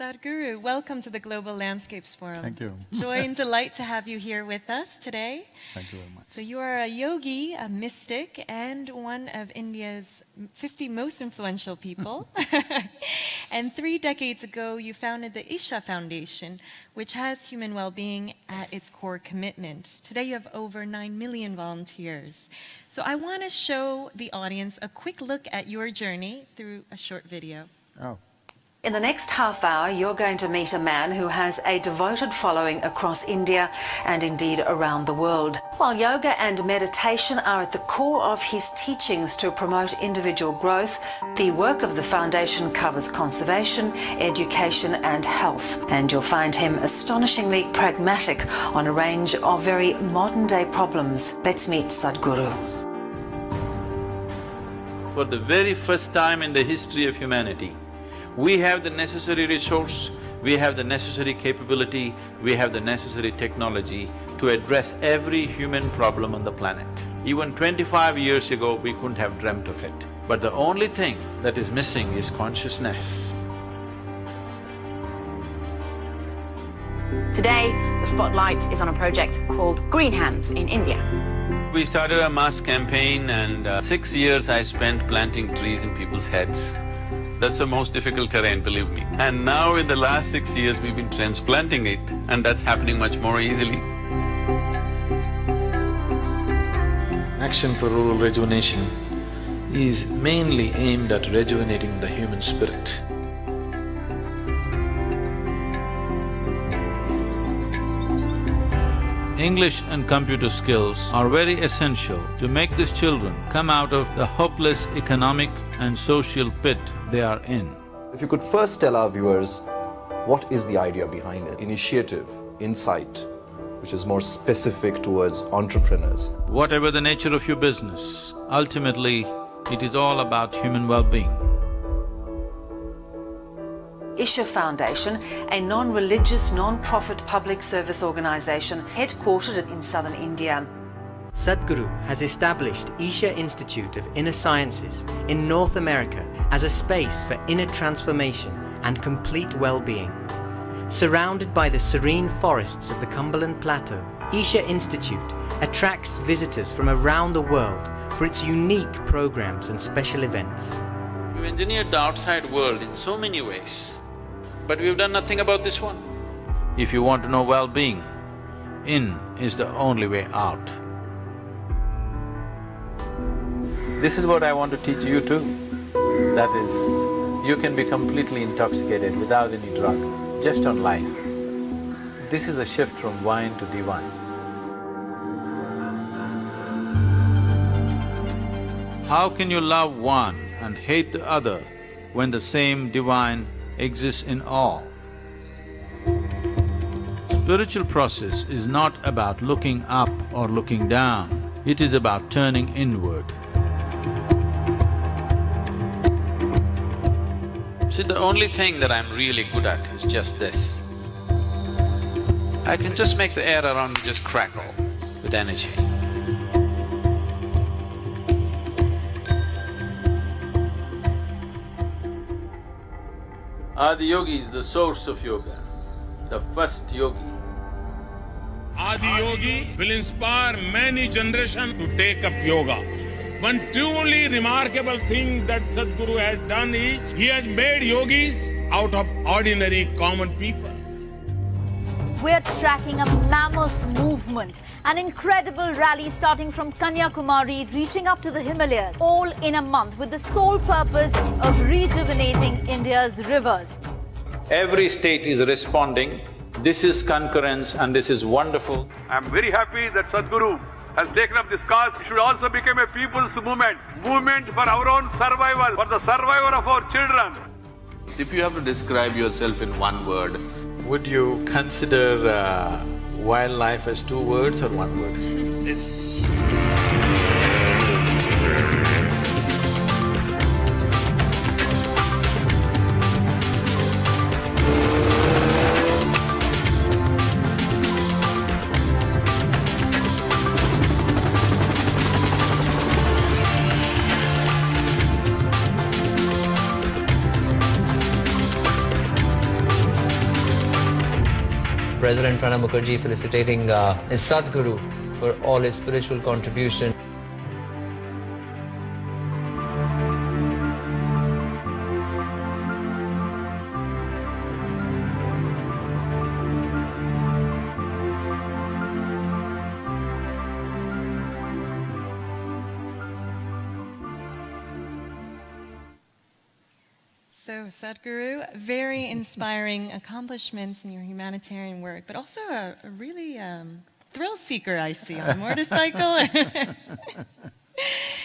Sadhguru, welcome to the Global Landscapes Forum. Thank you. Joy and delight to have you here with us today. Thank you very much. So you are a yogi, a mystic, and one of India's 50 most influential people. And 3 decades ago, you founded the Isha Foundation, which has human well-being at its core commitment. Today, you have over 9 million volunteers. So I want to show the audience a quick look at your journey through a short video. Oh. In the next half hour, you're going to meet a man who has a devoted following across India and indeed around the world. While yoga and meditation are at the core of his teachings to promote individual growth, the work of the foundation covers conservation, education and health. And you'll find him astonishingly pragmatic on a range of very modern-day problems. Let's meet Sadhguru. For the very first time in the history of humanity, we have the necessary resource, we have the necessary capability, we have the necessary technology to address every human problem on the planet. Even 25 years ago, we couldn't have dreamt of it. But the only thing that is missing is consciousness. Today, the spotlight is on a project called Green Hands in India. We started a mass campaign and 6 years I spent planting trees in people's heads. That's the most difficult terrain, believe me. And now in the last 6 years, we've been transplanting it, and that's happening much more easily. Action for Rural Rejuvenation is mainly aimed at rejuvenating the human spirit. English and computer skills are very essential to make these children come out of the hopeless economic and social pit they are in. If you could first tell our viewers, what is the idea behind it? Initiative, insight, which is more specific towards entrepreneurs. Whatever the nature of your business, ultimately, it is all about human well-being. Isha Foundation, a non-religious, non-profit public service organisation headquartered in southern India. Sadhguru has established Isha Institute of Inner Sciences in North America as a space for inner transformation and complete well-being. Surrounded by the serene forests of the Cumberland Plateau, Isha Institute attracts visitors from around the world for its unique programs and special events. We've engineered the outside world in so many ways, but we've done nothing about this one. If you want to know well-being, in is the only way out. This is what I want to teach you too. That is, you can be completely intoxicated without any drug, just on life. This is a shift from wine to divine. How can you love one and hate the other when the same divine exists in all? Spiritual process is not about looking up or looking down, it is about turning inward. See, the only thing that I'm really good at is just this. I can just make the air around me just crackle with energy. Adi-yogi is the source of yoga, the first yogi. Adi-yogi will inspire many generations to take up yoga. One truly remarkable thing that Sadhguru has done is, he has made yogis out of ordinary common people. We're tracking a mammoth movement, an incredible rally starting from Kanyakumari, reaching up to the Himalayas, all in a month with the sole purpose of rejuvenating India's rivers. Every state is responding. This is concurrence and this is wonderful. I'm very happy that Sadhguru has taken up this cause. It should also become a people's movement for our own survival, for the survival of our children. If you have to describe yourself in one word, Would you consider wildlife as 2 words or 1 word? President Pranab Mukherjee felicitating his Sadhguru for all his spiritual contribution. So, Sadhguru, very inspiring accomplishments in your humanitarian work, but also a really thrill seeker, I see, on a motorcycle.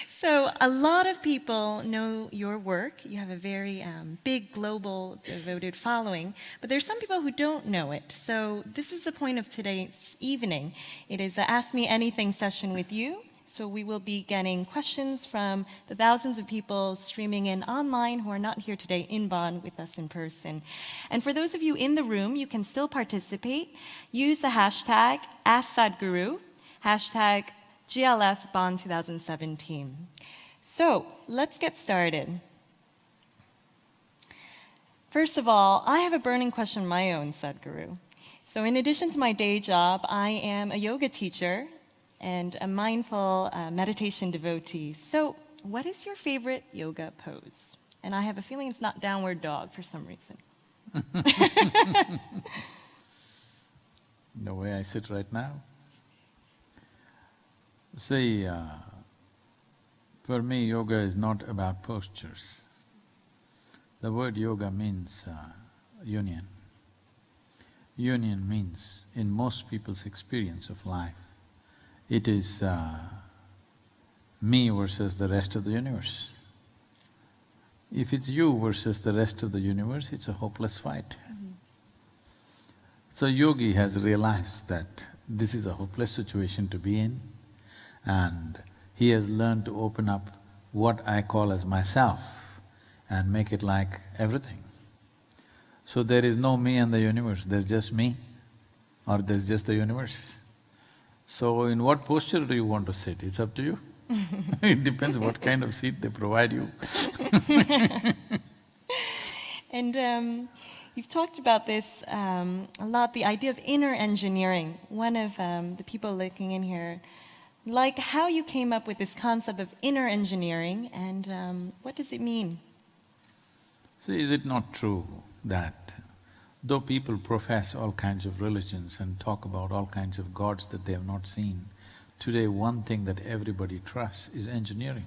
So, a lot of people know your work. You have a very big, global, devoted following, but there's some people who don't know it. So, this is the point of today's evening. It is a Ask Me Anything session with you. So we will be getting questions from the thousands of people streaming in online who are not here today in Bonn with us in person. And for those of you in the room, you can still participate. Use the hashtag AskSadhguru, hashtag GLF Bonn 2017. So let's get started. First of all, I have a burning question of my own, Sadhguru. So in addition to my day job, I am a yoga teacher and a mindful meditation devotee. So what is your favorite yoga pose? And I have a feeling it's not downward dog for some reason. The way I sit right now? See, for me, yoga is not about postures. The word yoga means union. Union means, in most people's experience of life, it is me versus the rest of the universe. If it's you versus the rest of the universe, it's a hopeless fight. So yogi has realized that this is a hopeless situation to be in, and he has learned to open up what I call as myself and make it like everything. So there is no me and the universe, there's just me, or there's just the universe. So in what posture do you want to sit? It's up to you. It depends what kind of seat they provide you. And you've talked about this a lot, the idea of inner engineering. One of the people looking in here, like how you came up with this concept of inner engineering, and what does it mean? See, is it not true that though people profess all kinds of religions and talk about all kinds of gods that they have not seen, today one thing that everybody trusts is engineering,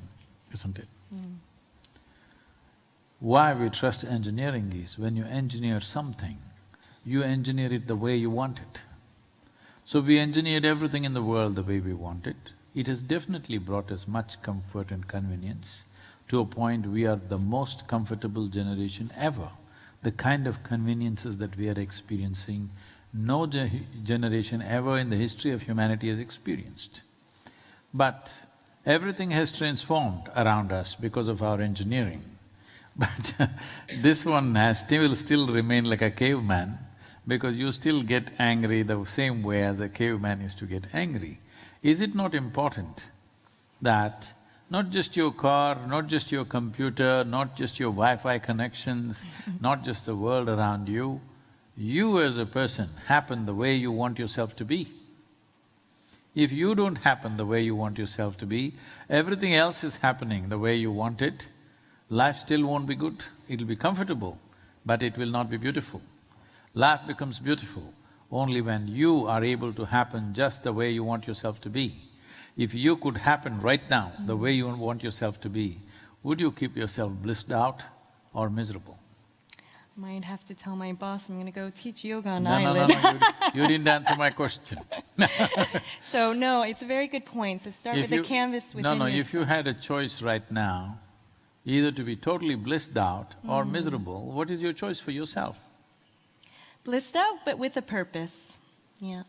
isn't it? Why we trust engineering is, when you engineer something, you engineer it the way you want it. So we engineered everything in the world the way we want it. It has definitely brought us much comfort and convenience. To a point, we are the most comfortable generation ever. The kind of conveniences that we are experiencing, no generation ever in the history of humanity has experienced. But everything has transformed around us because of our engineering. But this one will still remain like a caveman, because you still get angry the same way as a caveman used to get angry. Is it not important that not just your car, not just your computer, not just your Wi-Fi connections, not just the world around you, you as a person happen the way you want yourself to be? If you don't happen the way you want yourself to be, everything else is happening the way you want it, life still won't be good. It'll be comfortable, but it will not be beautiful. Life becomes beautiful only when you are able to happen just the way you want yourself to be. If you could happen right now the way you want yourself to be, would you keep yourself blissed out or miserable? Might have to tell my boss I'm gonna go teach yoga on No, island. you didn't answer my question. So no, it's a very good point. So start with the canvas within yourself. If you had a choice right now, either to be totally blissed out or miserable, what is your choice for yourself? Blissed out, but with a purpose, yeah.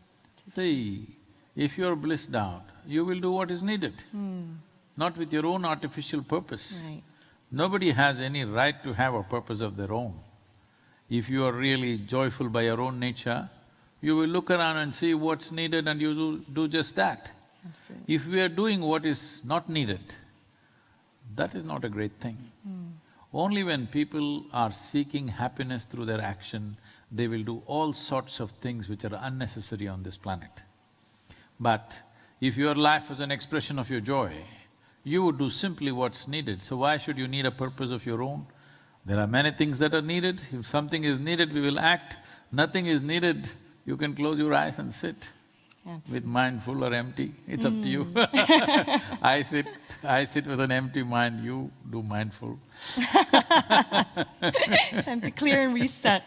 See, if you're blissed out, you will do what is needed, not with your own artificial purpose. Right. Nobody has any right to have a purpose of their own. If you are really joyful by your own nature, you will look around and see what's needed and you do just that. Absolutely. If we are doing what is not needed, that is not a great thing. Only when people are seeking happiness through their action, they will do all sorts of things which are unnecessary on this planet. But if your life was an expression of your joy, you would do simply what's needed. So why should you need a purpose of your own? There are many things that are needed. If something is needed, we will act. Nothing is needed, you can close your eyes and sit. With mind full or empty, it's up to you. I sit with an empty mind, you do mindful. Time to clear and reset.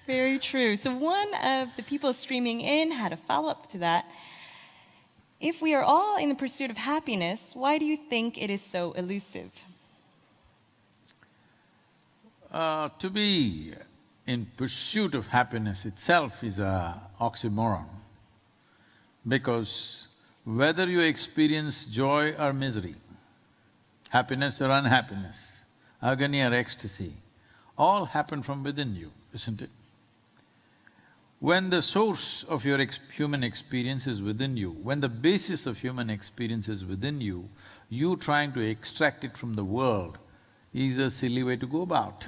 Very true. So one of the people streaming in had a follow-up to that. If we are all in the pursuit of happiness, why do you think it is so elusive? To be in pursuit of happiness itself is a oxymoron. Because whether you experience joy or misery, happiness or unhappiness, agony or ecstasy, all happen from within you, isn't it? When the source of your human experience is within you, when the basis of human experience is within you, you trying to extract it from the world is a silly way to go about.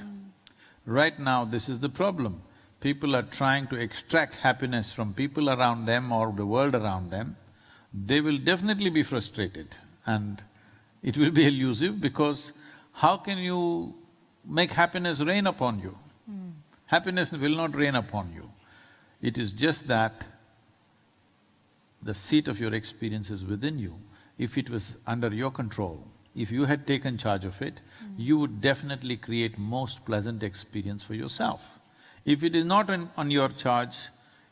Right now, this is the problem. People are trying to extract happiness from people around them or the world around them. They will definitely be frustrated and it will be elusive because how can you make happiness rain upon you? Happiness will not rain upon you. It is just that the seat of your experience is within you. If it was under your control, if you had taken charge of it, you would definitely create most pleasant experience for yourself. If it is not on your charge,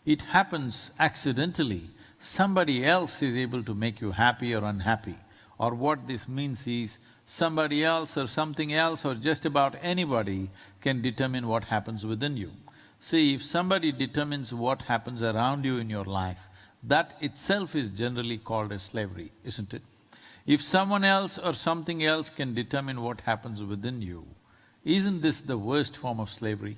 it happens accidentally. Somebody else is able to make you happy or unhappy. Or what this means is, somebody else or something else or just about anybody can determine what happens within you. See, if somebody determines what happens around you in your life, that itself is generally called as slavery, isn't it? If someone else or something else can determine what happens within you, isn't this the worst form of slavery?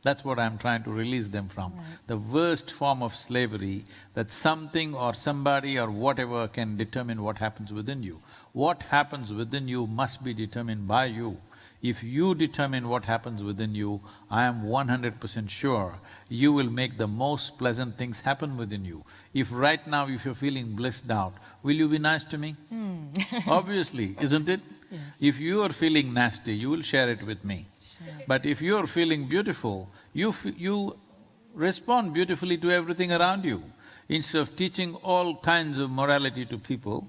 That's what I'm trying to release them from. The worst form of slavery, that something or somebody or whatever can determine what happens within you. What happens within you must be determined by you. If you determine what happens within you, I am 100% sure you will make the most pleasant things happen within you. If right now, if you're feeling blissed out, will you be nice to me? Obviously, isn't it? Yes. If you are feeling nasty, you will share it with me. But if you're feeling beautiful, you respond beautifully to everything around you. Instead of teaching all kinds of morality to people,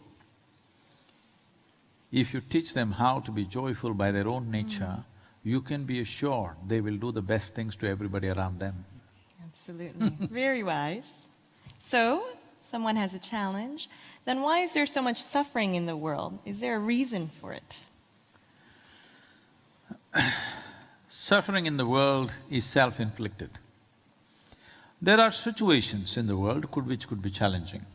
if you teach them how to be joyful by their own nature, you can be assured they will do the best things to everybody around them. Absolutely. Very wise. So, someone has a challenge. Then why is there so much suffering in the world? Is there a reason for it? Suffering in the world is self-inflicted. There are situations in the world which could be challenging.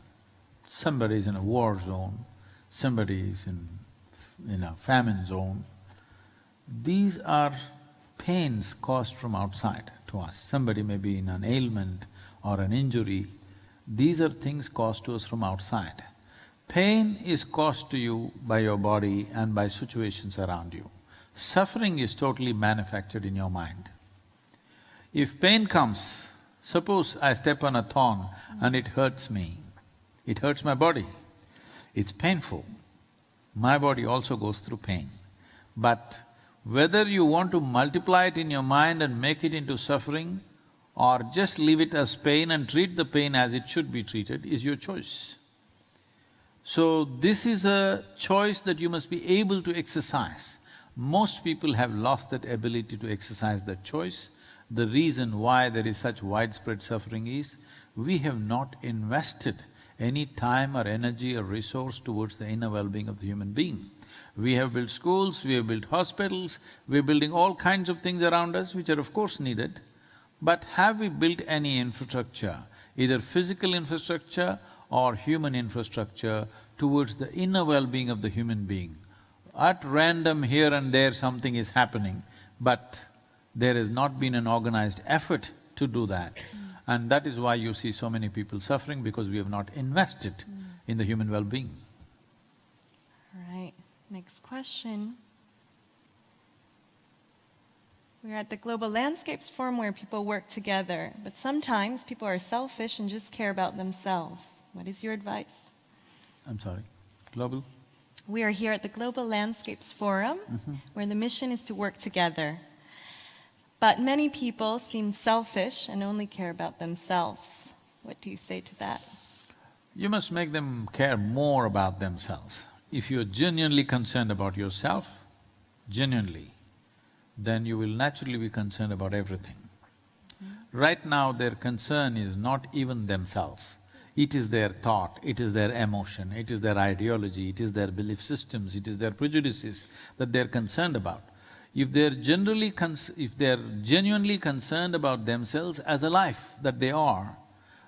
Somebody is in a war zone, somebody is in a famine zone. These are pains caused from outside to us. Somebody may be in an ailment or an injury. These are things caused to us from outside. Pain is caused to you by your body and by situations around you. Suffering is totally manufactured in your mind. If pain comes, suppose I step on a thorn and it hurts me, it hurts my body, it's painful. My body also goes through pain. But whether you want to multiply it in your mind and make it into suffering or just leave it as pain and treat the pain as it should be treated is your choice. So this is a choice that you must be able to exercise. Most people have lost that ability to exercise that choice. The reason why there is such widespread suffering is, we have not invested any time or energy or resource towards the inner well-being of the human being. We have built schools, we have built hospitals, we're building all kinds of things around us which are of course needed, but have we built any infrastructure, either physical infrastructure or human infrastructure towards the inner well-being of the human being? At random here and there something is happening, but there has not been an organized effort to do that. And that is why you see so many people suffering, because we have not invested in the human well-being. All right, next question. We're at the Global Landscapes Forum where people work together, but sometimes people are selfish and just care about themselves. What is your advice? I'm sorry, global? We are here at the Global Landscapes Forum, where the mission is to work together. But many people seem selfish and only care about themselves. What do you say to that? You must make them care more about themselves. If you're genuinely concerned about yourself, genuinely, then you will naturally be concerned about everything. Right now, their concern is not even themselves. It is their thought, it is their emotion, it is their ideology, it is their belief systems, it is their prejudices that they're concerned about. If they're genuinely concerned about themselves as a life that they are,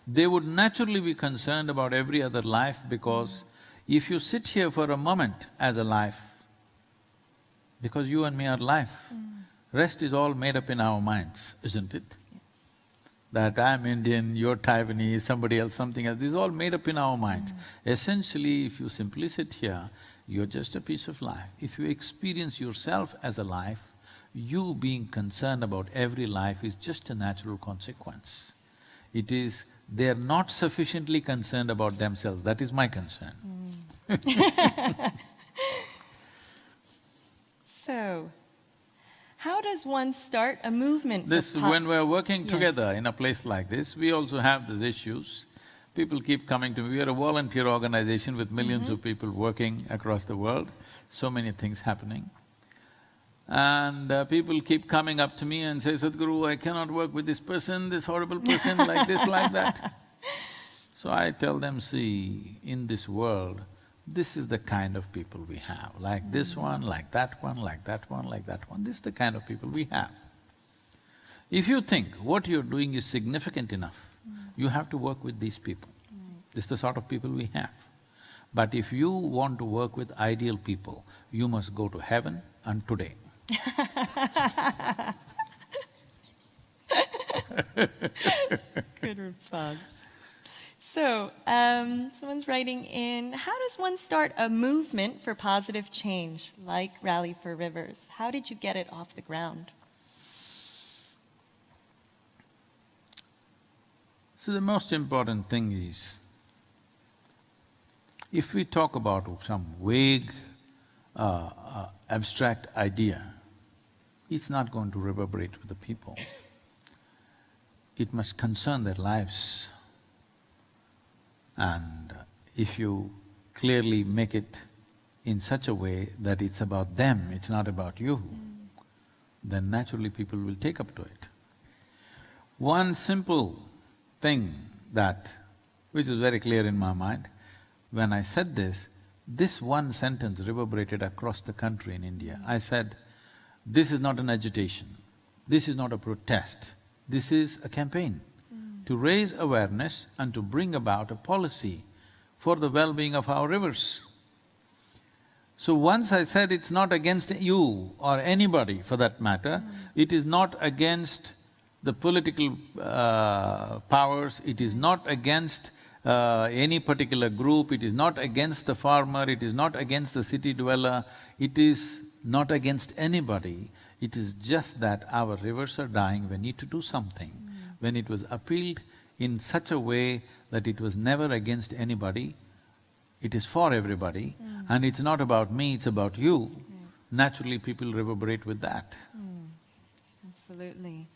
they would naturally be concerned about every other life, because if you sit here for a moment as a life, because you and me are life, rest is all made up in our minds, isn't it? That I'm Indian, you're Taiwanese, somebody else, something else, this is all made up in our minds. Essentially, if you simply sit here, you're just a piece of life. If you experience yourself as a life, you being concerned about every life is just a natural consequence. It is… they're not sufficiently concerned about themselves, that is my concern. So, how does one start a movement for When we're working together in a place like this, we also have these issues. People keep coming to me, we are a volunteer organization with millions of people working across the world, so many things happening. And people keep coming up to me and say, Sadhguru, I cannot work with this person, this horrible person, like this, like that. So I tell them, see, in this world, this is the kind of people we have, like this one, like that one, like that one, like that one, this is the kind of people we have. If you think what you're doing is significant enough, you have to work with these people. This is the sort of people we have. But if you want to work with ideal people, you must go to heaven and today. Good response. So, someone's writing in, how does one start a movement for positive change, like Rally for Rivers? How did you get it off the ground? So the most important thing is, if we talk about some vague, abstract idea, it's not going to reverberate with the people. It must concern their lives. And if you clearly make it in such a way that it's about them, it's not about you, then naturally people will take up to it. One simple thing which is very clear in my mind, when I said this one sentence reverberated across the country in India. I said, this is not an agitation, this is not a protest, this is a campaign to raise awareness and to bring about a policy for the well-being of our rivers. So once I said it's not against you or anybody for that matter, it is not against the political powers, it is not against any particular group, it is not against the farmer, it is not against the city dweller, it is not against anybody. It is just that our rivers are dying, we need to do something. When it was appealed in such a way that it was never against anybody, it is for everybody, and it's not about me, it's about you, naturally people reverberate with that. Absolutely.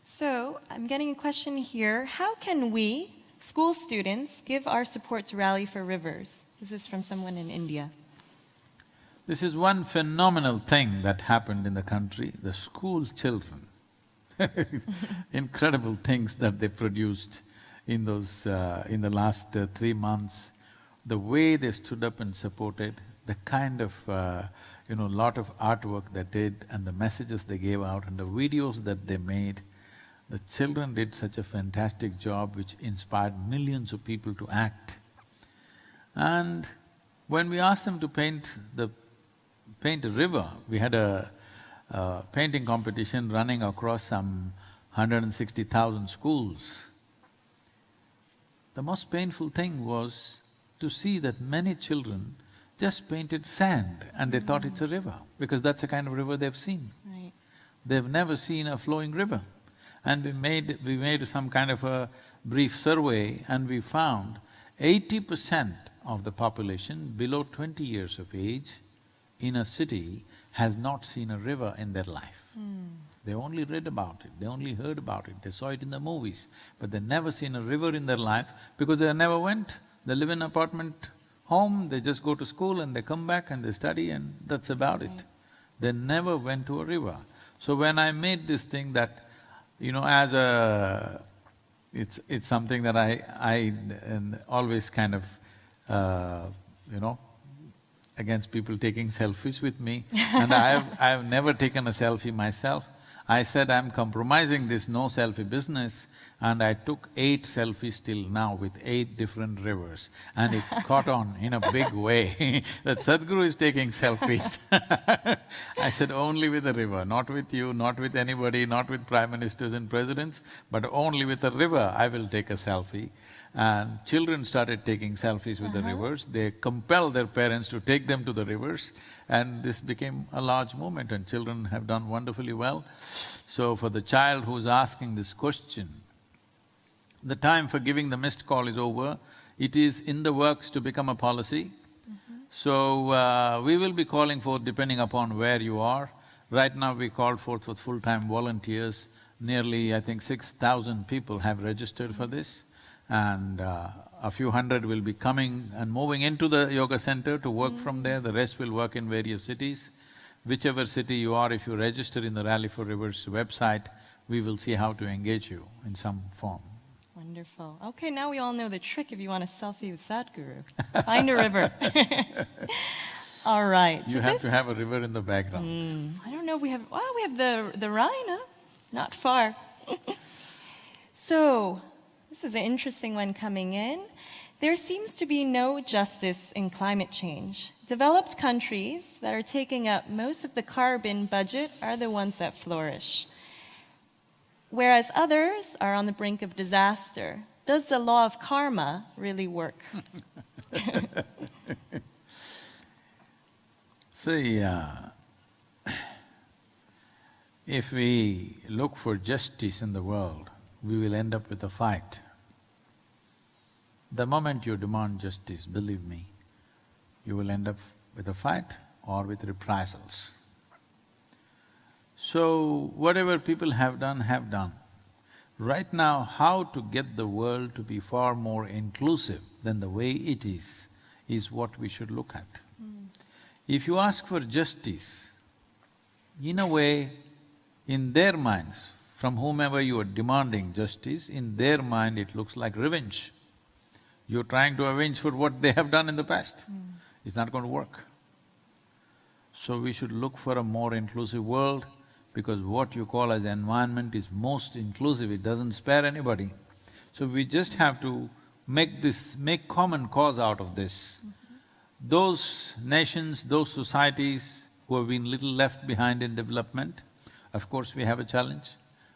So, I'm getting a question here. How can we, school students, give our support to Rally for Rivers? This is from someone in India. This is one phenomenal thing that happened in the country, the school children. Incredible things that they produced in the last 3 months. The way they stood up and supported, the kind of, lot of artwork they did and the messages they gave out and the videos that they made. The children did such a fantastic job which inspired millions of people to act. And when we asked them to paint a river, we had a painting competition running across some 160,000 schools. The most painful thing was to see that many children just painted sand and they thought it's a river, because that's the kind of river they've seen. Right. they've never seen a flowing river. And we made some kind of a brief survey and we found 80% of the population below 20 years of age in a city has not seen a river in their life. They only read about it, they only heard about it, they saw it in the movies, but they never seen a river in their life because they never went. They live in an apartment home, they just go to school and they come back and they study and that's about it. They never went to a river. So when I made this thing that, as a… it's something that I always kind of, against people taking selfies with me and I've never taken a selfie myself. I said I'm compromising this no selfie business and I took 8 selfies till now with 8 different rivers and it caught on in a big way that Sadhguru is taking selfies. I said only with the river, not with you, not with anybody, not with prime ministers and presidents, but only with the river I will take a selfie. And children started taking selfies with the rivers, they compelled their parents to take them to the rivers and this became a large movement and children have done wonderfully well. So for the child who's asking this question, the time for giving the missed call is over, it is in the works to become a policy. So we will be calling for, depending upon where you are. Right now we called forth for full-time volunteers, nearly I think 6,000 people have registered for this. And a few hundred will be coming and moving into the yoga center to work from there, the rest will work in various cities. Whichever city you are, if you register in the Rally for Rivers website, we will see how to engage you in some form. Wonderful. Okay, now we all know the trick if you want a selfie with Sadhguru. Find a river. All right. You have to have a river in the background. I don't know if we have… well, we have the Rhine, huh? Not far. So, this is an interesting one coming in. There seems to be no justice in climate change. Developed countries that are taking up most of the carbon budget are the ones that flourish, whereas others are on the brink of disaster. Does the law of karma really work? See, if we look for justice in the world, we will end up with a fight. The moment you demand justice, believe me, you will end up with a fight or with reprisals. So, whatever people have done, have done. Right now, how to get the world to be far more inclusive than the way it is what we should look at. If you ask for justice, in a way, in their minds, from whomever you are demanding justice, in their mind it looks like revenge. You're trying to avenge for what they have done in the past. It's not going to work. So we should look for a more inclusive world because what you call as environment is most inclusive, it doesn't spare anybody. So we just have to make common cause out of this. Those nations, those societies who have been little left behind in development, of course we have a challenge.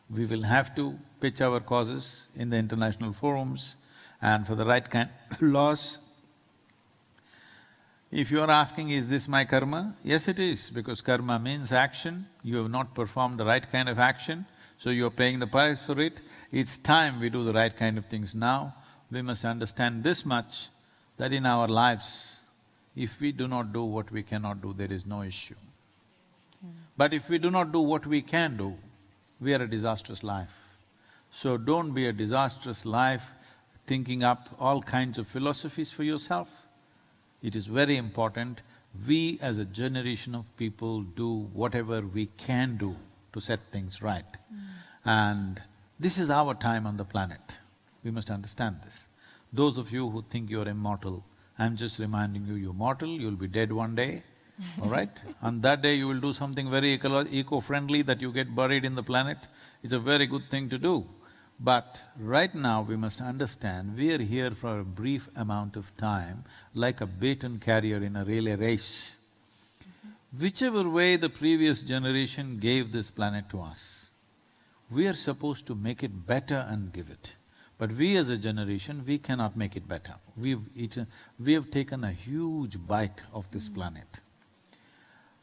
We will have to pitch our causes in the international forums and for the right kind of laws. If you are asking, is this my karma? Yes, it is, because karma means action. You have not performed the right kind of action, so you are paying the price for it. It's time we do the right kind of things now. We must understand this much, that in our lives, if we do not do what we cannot do, there is no issue. But if we do not do what we can do, we are a disastrous life. So don't be a disastrous life thinking up all kinds of philosophies for yourself. It is very important we as a generation of people do whatever we can do to set things right. And this is our time on the planet, we must understand this. Those of you who think you're immortal, I'm just reminding you, you're mortal, you'll be dead one day, all right? On that day you will do something very eco-friendly that you get buried in the planet. It's a very good thing to do. But right now we must understand, we are here for a brief amount of time, like a baton carrier in a relay race. Whichever way the previous generation gave this planet to us, we are supposed to make it better and give it. But we as a generation, we cannot make it better. We have taken a huge bite of this planet.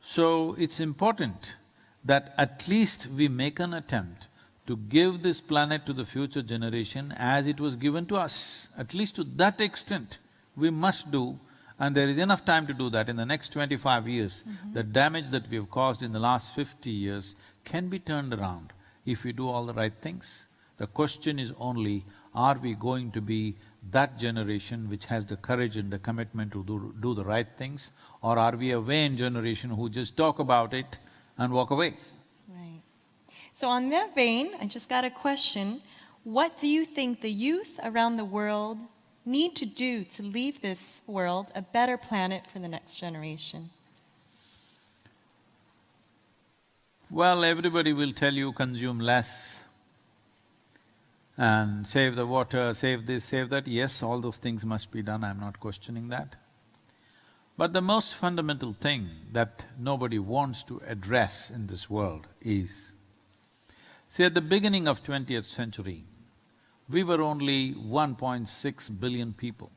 So it's important that at least we make an attempt to give this planet to the future generation as it was given to us. At least to that extent, we must do, and there is enough time to do that. In the next 25 years, the damage that we have caused in the last 50 years can be turned around if we do all the right things. The question is only, are we going to be that generation which has the courage and the commitment to do the right things, or are we a vain generation who just talk about it and walk away? Right. So on that vein, I just got a question. What do you think the youth around the world need to do to leave this world a better planet for the next generation? Well, everybody will tell you consume less and save the water, save this, save that. Yes, all those things must be done, I'm not questioning that. But the most fundamental thing that nobody wants to address in this world is, see, at the beginning of 20th century, we were only 1.6 billion people.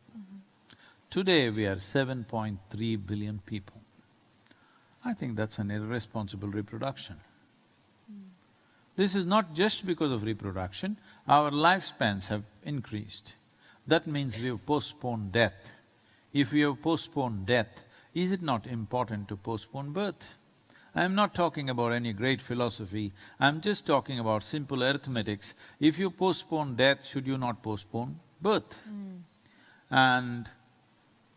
Today we are 7.3 billion people. I think that's an irresponsible reproduction. This is not just because of reproduction, our lifespans have increased. That means we have postponed death. If we have postponed death, is it not important to postpone birth? I'm not talking about any great philosophy, I'm just talking about simple arithmetics. If you postpone death, should you not postpone birth? And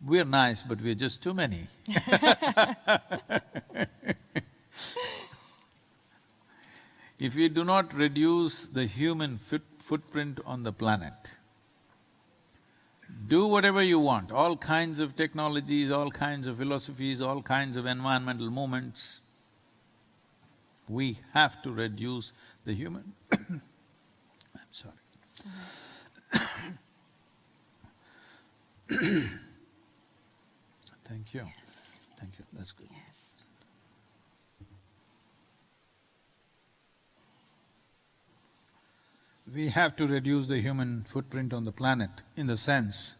we're nice, but we're just too many. If we do not reduce the human footprint on the planet, do whatever you want, all kinds of technologies, all kinds of philosophies, all kinds of environmental movements, we have to reduce the human I'm sorry. Thank you, that's good. We have to reduce the human footprint on the planet in the sense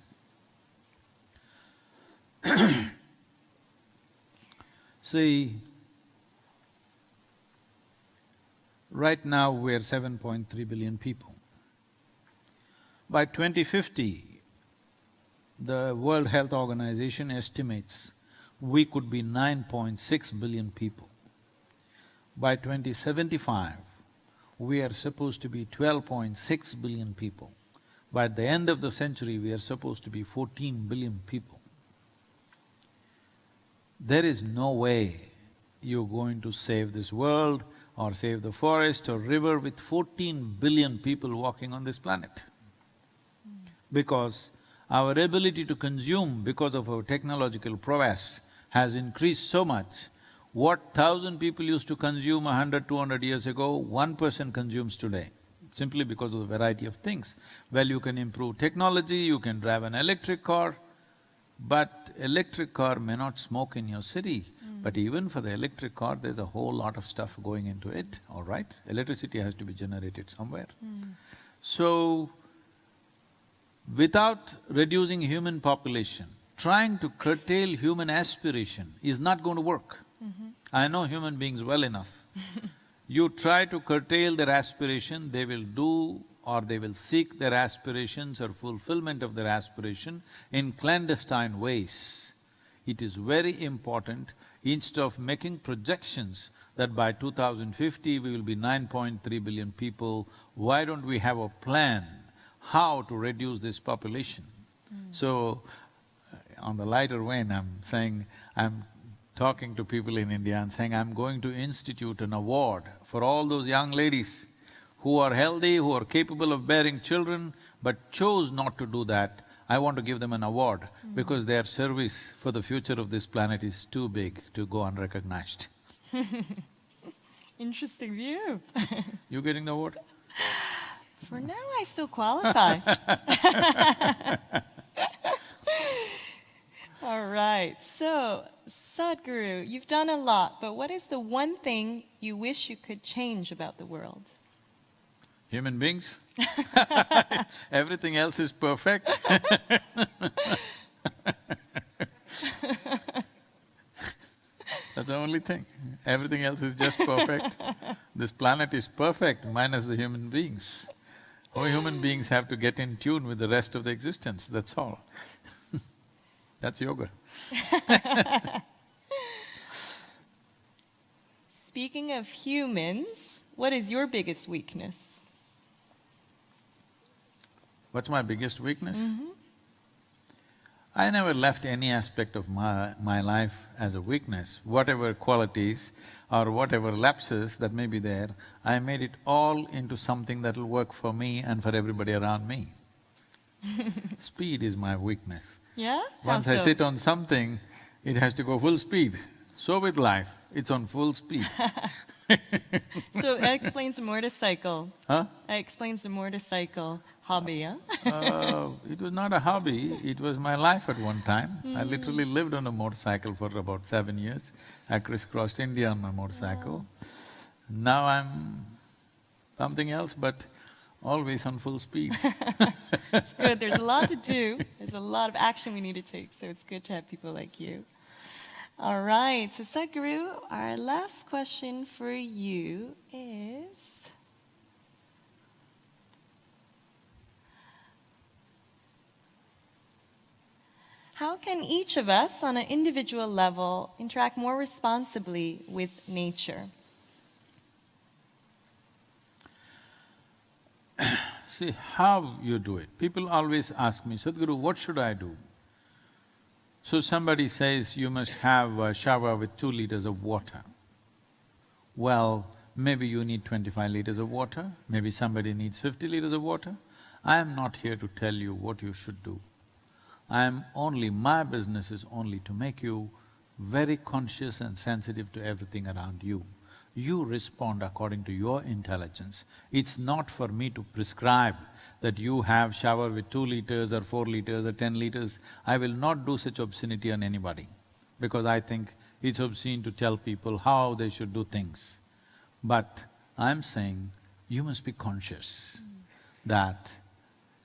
see, right now we're 7.3 billion people. By 2050, the World Health Organization estimates we could be 9.6 billion people. By 2075, we are supposed to be 12.6 billion people. By the end of the century, we are supposed to be 14 billion people. There is no way you're going to save this world or save the forest or river with 14 billion people walking on this planet. Because our ability to consume because of our technological prowess has increased so much. What 1,000 people used to consume 100, 200 years ago, one person consumes today, simply because of the variety of things. Well, you can improve technology, you can drive an electric car, but electric car may not smoke in your city. But even for the electric car, there's a whole lot of stuff going into it, all right? Electricity has to be generated somewhere. So, without reducing human population, trying to curtail human aspiration is not going to work. I know human beings well enough. You try to curtail their aspiration, they will do or they will seek their aspirations or fulfillment of their aspiration in clandestine ways. It is very important, instead of making projections that by 2050 we will be 9.3 billion people, why don't we have a plan how to reduce this population? So, on the lighter vein, I'm talking to people in India and saying, I'm going to institute an award for all those young ladies who are healthy, who are capable of bearing children, but chose not to do that. I want to give them an award because their service for the future of this planet is too big to go unrecognized. Interesting view. You getting the award? For now, I still qualify. All right, so Sadhguru, you've done a lot, but what is the one thing you wish you could change about the world? Human beings? Everything else is perfect. That's the only thing. Everything else is just perfect. This planet is perfect minus the human beings. We human beings have to get in tune with the rest of the existence, that's all. That's yoga. Speaking of humans, what is your biggest weakness? What's my biggest weakness? I never left any aspect of my life as a weakness. Whatever qualities or whatever lapses that may be there, I made it all into something that'll work for me and for everybody around me. Speed is my weakness. Yeah? Once How I so? sit on something, it has to go full speed. So with life, it's on full speed. So that explains the motorcycle. Huh? That explains the motorcycle hobby, huh? It was not a hobby, it was my life at one time. I literally lived on a motorcycle for about 7 years. I crisscrossed India on my motorcycle. Now I'm something else, but always on full speed. It's good, there's a lot to do, there's a lot of action we need to take, so it's good to have people like you. All right, so Sadhguru, our last question for you is… how can each of us, on an individual level, interact more responsibly with nature? See, how you do it. People always ask me, Sadhguru, what should I do? So somebody says you must have a shower with 2 liters of water. Well, maybe you need 25 liters of water, maybe somebody needs 50 liters of water. I am not here to tell you what you should do. My business is only to make you very conscious and sensitive to everything around you. You respond according to your intelligence. It's not for me to prescribe that you have shower with 2 liters or 4 liters or 10 liters. I will not do such obscenity on anybody, because I think it's obscene to tell people how they should do things. But I'm saying you must be conscious that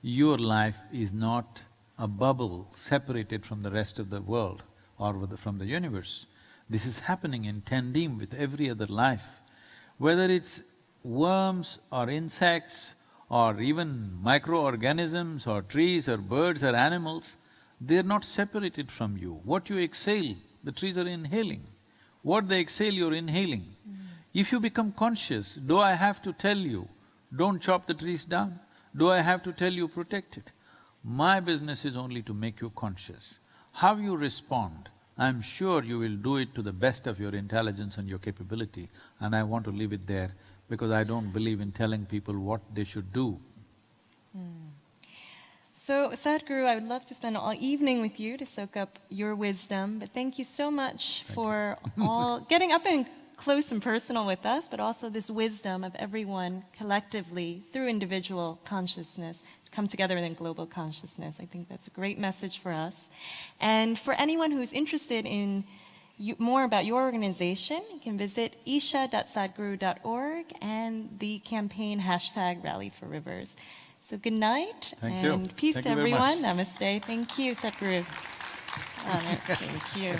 your life is not a bubble separated from the rest of the world or from the universe. This is happening in tandem with every other life. Whether it's worms or insects or even microorganisms or trees or birds or animals, they're not separated from you. What you exhale, the trees are inhaling. What they exhale, you're inhaling. If you become conscious, do I have to tell you, don't chop the trees down? Do I have to tell you, protect it? My business is only to make you conscious. How you respond, I'm sure you will do it to the best of your intelligence and your capability, and I want to leave it there because I don't believe in telling people what they should do. So, Sadhguru, I would love to spend all evening with you to soak up your wisdom, but thank you so much for all getting up and close and personal with us, but also this wisdom of everyone collectively through individual consciousness come together in a global consciousness. I think that's a great message for us. And for anyone who's interested in more about your organization, you can visit isha.sadhguru.org and the campaign #Rally4Rivers. So good night and peace to everyone. Namaste. Thank you, Sadhguru. Thank you.